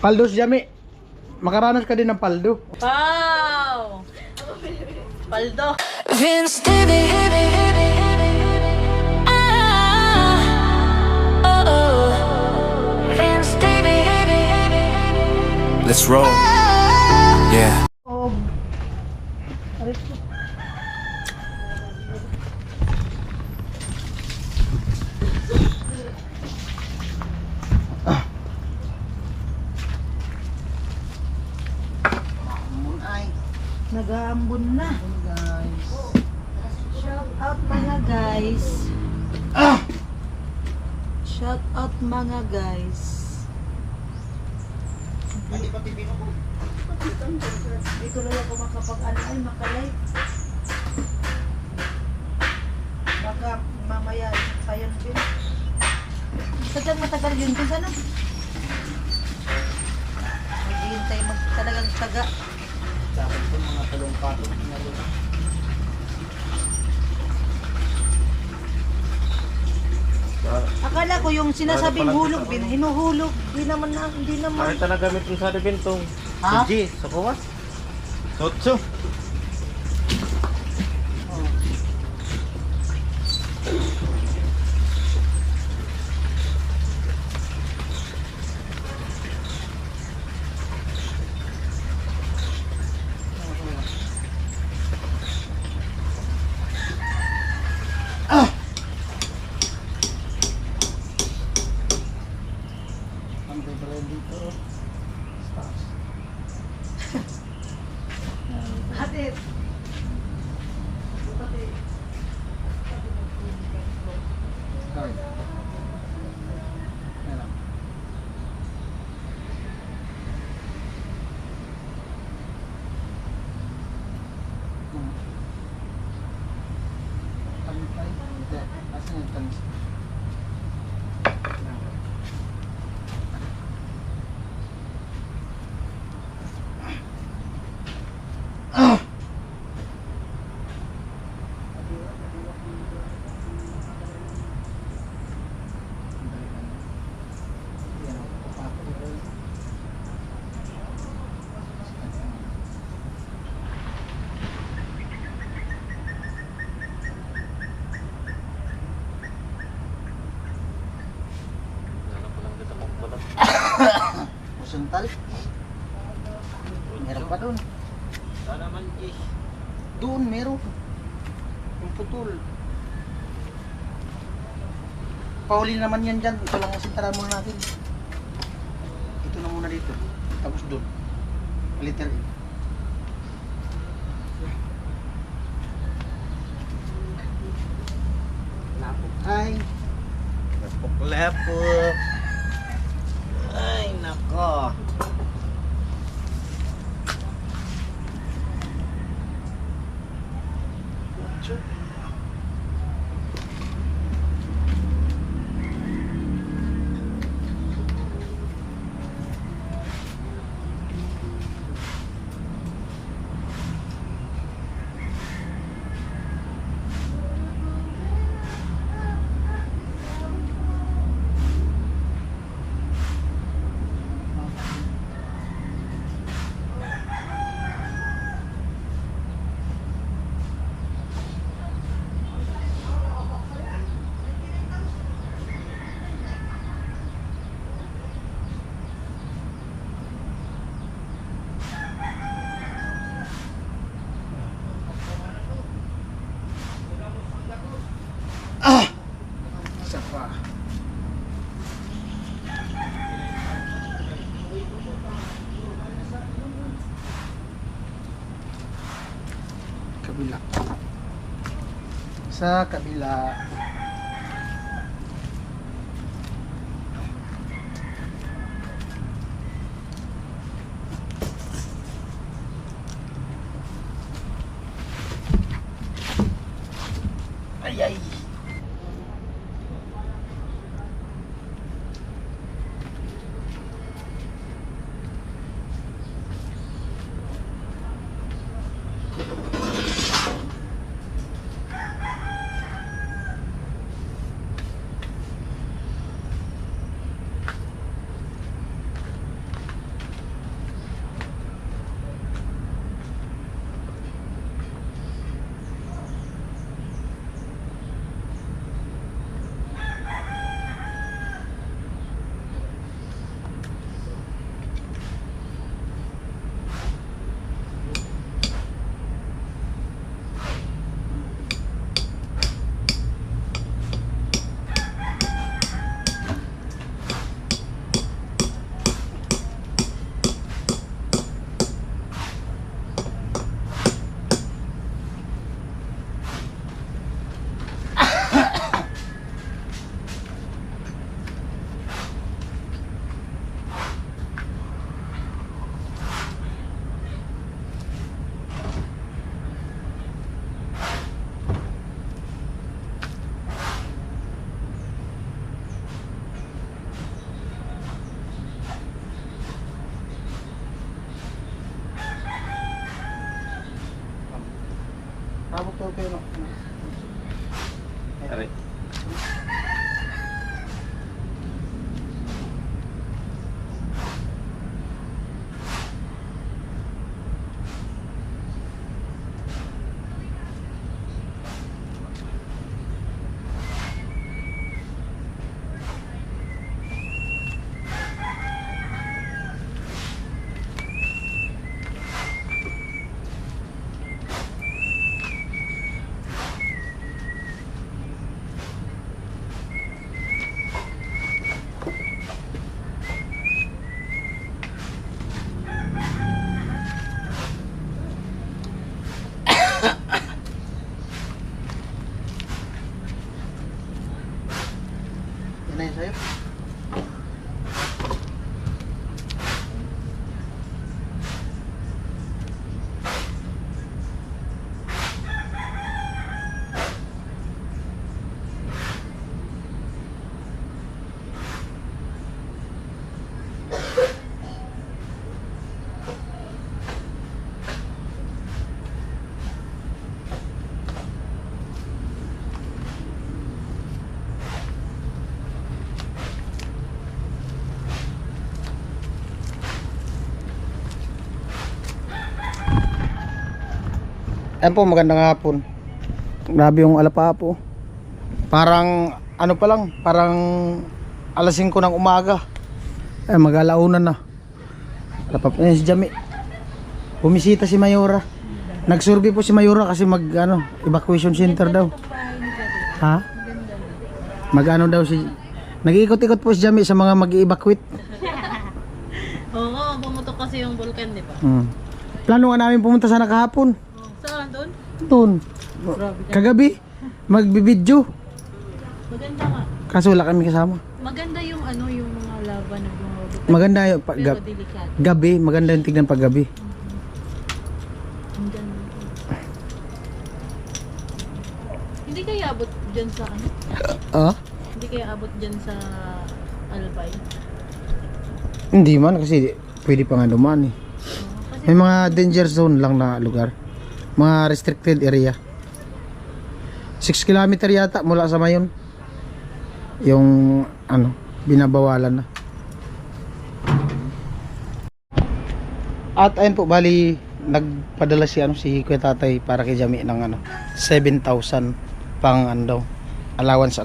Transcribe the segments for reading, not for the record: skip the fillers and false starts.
Paldos Jami. Makaranas ka din ng paldo. Wow! Paldo. Vince David. Vince David. Let's roll. Yeah. Nag-aambon na. Guys. Shout out mga guys. Shout out mga guys. Dito lang ako makapag-ano ay makalike. Baka mamaya sayang din. Sadyang matagal yun kung sana. Maghihintay talagang taga. Dapat po mga talong-patong na Akala ko yung sinasabing hulog, hinuhulog. Hindi naman. Pakita na gamit ko sa bintong. Ha? Suji, sa kuwas. Sotso. Ate. Pusuntal. Meron pa doon. Sana man Doon meron. Yung putol. Pauli naman yan dyan. Ito lang ang sintaran muna natin. Ito na muna dito. Tapos doon. Letter A. Lapok. Ay. Lapok. Ay, nako. Isa pa. Kabila. Sa kabila. Ay ay. kayo no. Tari. Yan na yun sa'yo. Ayan po, magandang hapon. Grabe yung alapa po. Parang ano pa lang, parang alas 5 ng umaga. Ay, mag-alaunan na. Alapa po si Jami. Bumisita si Mayora. Nag-survey po si Mayora kasi evacuation center daw. Ha? Mag-ano daw si... Nag-iikot-ikot po si Jami sa mga mag-i-evacuate. Oo, pumutok kasi yung vulkan, di ba? Plano nga namin pumunta sana kahapon. Saan? Doon? Doon. Kagabi, magbibidyo. Maganda nga. Kaso wala kami kasama. Maganda yung yung mga laban ng mga Maganda yung pero delikado. gabi, maganda yung tignan pag gabi. Ang ganda. Hindi kaya abot dyan sa Ah? Hindi kaya abot dyan sa Albay? Hindi man kasi pwede pa nga dumaan eh. May mga danger zone lang na lugar. Mga restricted area. 6 kilometer yata mula sa Mayon. Yung binabawalan na. At ayun po, bali nagpadala si Kuya Tatay para kay Jami ng 7,000 pang allowance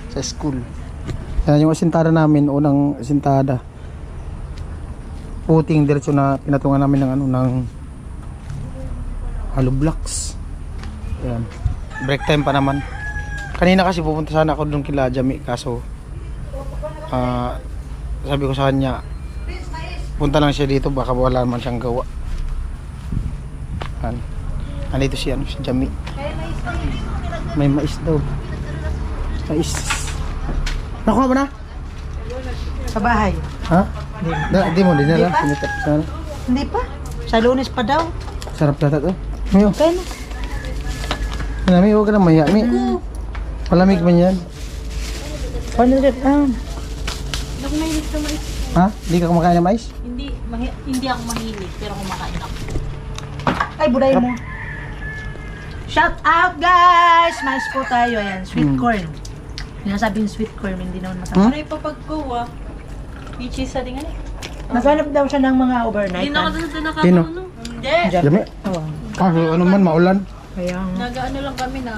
sa school. Yan yung asintada namin, unang asintada. Puting diretso na pinatungan namin ng hollow blocks. Ayan. Break time pa naman. Kanina kasi pupunta sana ako doon kila Jami kaso sabi ko sa kanya punta lang siya dito baka wala naman siyang gawa. Andito si Jami. May mais daw. Mais. Nakuha mo na? Sa bahay? Ha? Di mo dinala. Sinitap sana. Hindi pa. Sa Lunes pa daw. Sarap yata to. Mayo. Kaya na. Mi, huwag ka na maya. Mi. Palamig man yan. 100 pounds. Hindi ako mahilig sa mais. Ha? Hindi ka kumakain ng mais? Hindi ako mahilig, pero kumakain ako. Ay, buday mo. Shout out guys! Mais po tayo. Ayan, sweet corn. Sinasabing sweet corn, hindi naman masama. Ano yung papagkuha? Peachy sa tingan eh. Naghanap daw siya ng mga overnight. Hindi na ako doon Sino? nakakaano. Hindi. Jami. Kaso ano man, maulan. Kaya Nag-ano lang kami na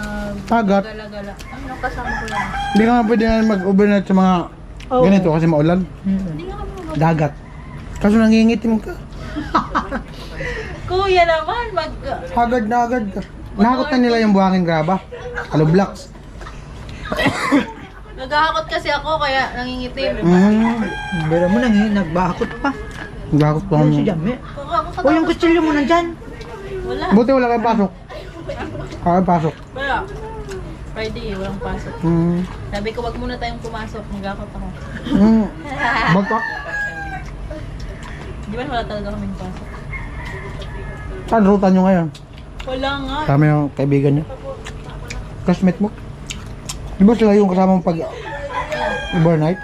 Tagat. gala-gala. Ano kasama ko lang. Hindi ka nga pwede na mag-overnight sa mga ganito kasi maulan. Hindi nga kami mag- Dagat. Kaso nangingitim ka. Kuya naman, Agad na agad ka. Nakakot na nila yung buhangin graba. Hollow blocks. Naghahakot kasi ako kaya nangingitim. Pero mo nagbakot pa. Nakakot pa Si mo. Jami. Ako O yung kutsilyo mo nandyan. Wala. Buti wala kayong pasok. Kaya pasok. Wala. Friday, walang pasok. Sabi ko, wag muna tayong pumasok. Naghahakot ako. Batak. Di ba wala talaga kaming pasok? Saan ruta nyo ngayon? Wala nga. Kami yung kaibigan niya. Classmate mo. Di ba sila yung kasama mong pag overnight?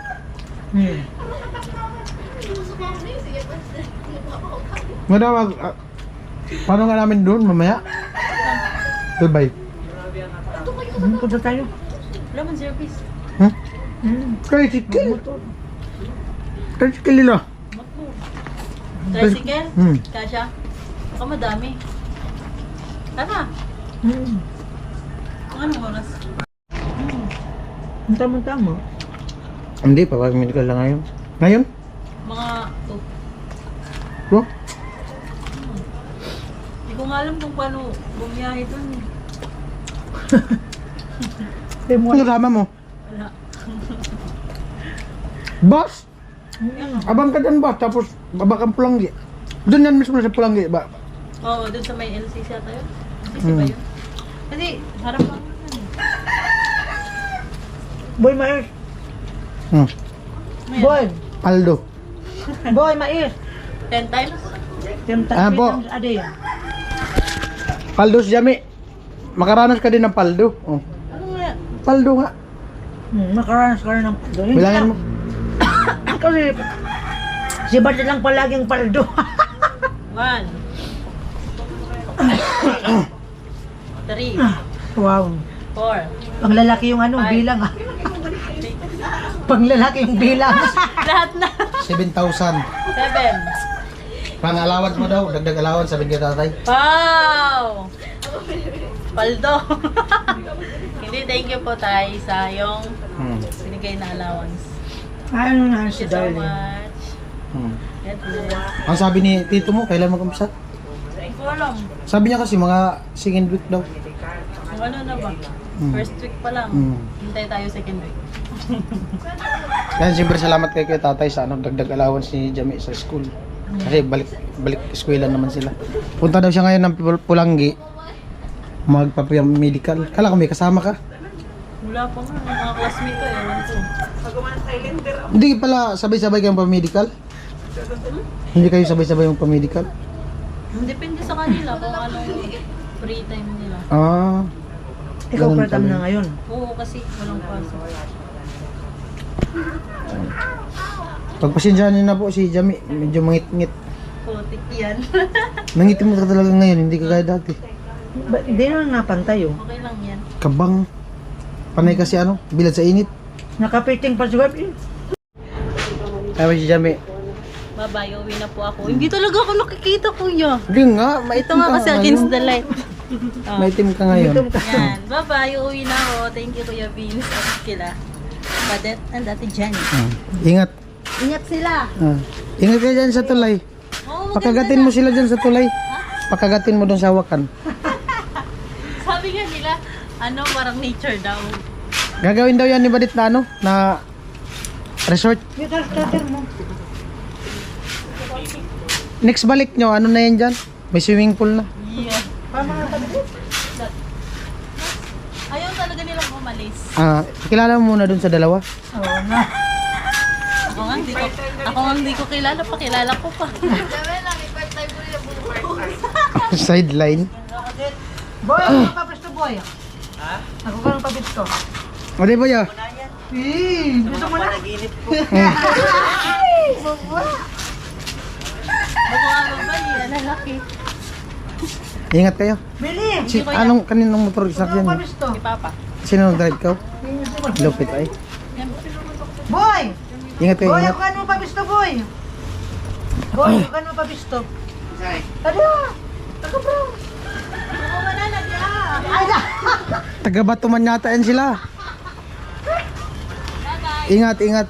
Paano nga namin doon mamaya? Albay. Punta tayo. Wala man service. Hmm? Tricycle. Tricycle nila. Tricycle? Hmm. Kasha? Baka madami. Tara. Anong oras? Ang tama-tama. Hindi, papag-medical lang ngayon. Ngayon? Mga 2. Bro? Hindi ko nga alam kung paano bumiyahe dun. Ano kasama mo? Wala. Bus? Abang ka dyan ba? Tapos babakang Pulanggi. Doon yan mismo sa Pulanggi ba? Oo, dun sa may LCC ata yun. LCC ba yun? Kasi harap lang yun. Boy, mais. Hmm. Boy. Aldo. Boy, mais. 10 times? Ah, po. Ada ya? Paldo si Jami. Makaranas ka din ng paldo. Oh. Ano nga? Paldo nga. Makaranas ka rin ng paldo. Hindi Bilangin mo. Kasi si Bart lang palaging paldo. 1 3 Wow. 4 Pang lalaki yung ano, Ay. bilang ah. Pang lalaki yung bilang. Lahat na. 7,000. 7 Pang allowance mo daw. Dagdag allowance sabi kay tatay. Wow! Paldo. Hindi, thank you po tayo sa yung binigay na allowance. Ano na Thank si you so darling. much. God bless. Ang sabi ni tito mo, kailan mag-umpisa? Hindi ko alam. Sabi niya kasi mga second week daw. Kung ano na ba? First week pa lang. Hintay tayo second week. Yan, siyempre salamat kay tatay sa ano, dagdag allowance ni Jami sa school. Kasi balik eskwela naman sila. Punta daw siya ngayon ng Pulanggi. Magpapamedical. Kala ko may kasama ka. Wala pa nga. Yung mga classmate ko, ewan ko. Hindi pala sabay-sabay kayong pamedical? Hindi kayo sabay-sabay yung pamedical? Depende sa kanila kung anong free time nila. Ah. Ikaw Ganun pratam pala. na ngayon. Oo, kasi walang pasok. Pagpasensyahan niyo na po si Jami, medyo mangit-ngit. Putik yan. Nangitim ka talaga ngayon, hindi ka gaya dati. Hindi na napantay oh. Okay lang yan. Kabang. Panay kasi ano, bilad sa init. Nakapiting pa si Web eh. Kaya si Jami. Bye-bye, uwi na po ako. Hindi talaga ako nakikita, kuya. Hindi nga, Ito maitim nga ka kasi ngayon. against the light. Maitim ka ngayon. Yan. Bye-bye, uwi na ako. Thank you, Kuya Vince. At kila. Padet and Ate Jenny. Ingat. Ingat sila. Ingat ka dyan sa tulay. Oo, Pakagatin mo sila dyan sa tulay. Pakagatin mo doon sa hawakan. sabi nga nila, ano, parang nature daw. Gagawin daw yan ni Badit na ano, na resort. Next balik nyo, ano na yan dyan? May swimming pool na. Yeah. Ayaw talaga nilang umalis. Kilala mo muna doon sa dalawa. Oo na. Ako nga hindi ko kilala, pakilala ko pa. Sideline. Boy, ako ka papisto boy. Ha? Ako ka ng papisto. O di ba ya? Gusto mo na? Ako nga babae, lalaki. Ingat kayo. Bili! Anong kaninong motor isak yan? Papisto. Si Papa. Sino nag-drive ka? Lupit ay. Boy! Ingat kayo, Boy, ingat. ako ka ng papisto boy. Boy, ako ka ng papisto. Tada! Taka bro! Ay na! Taga Batuman yata yan sila. Ingat, ingat.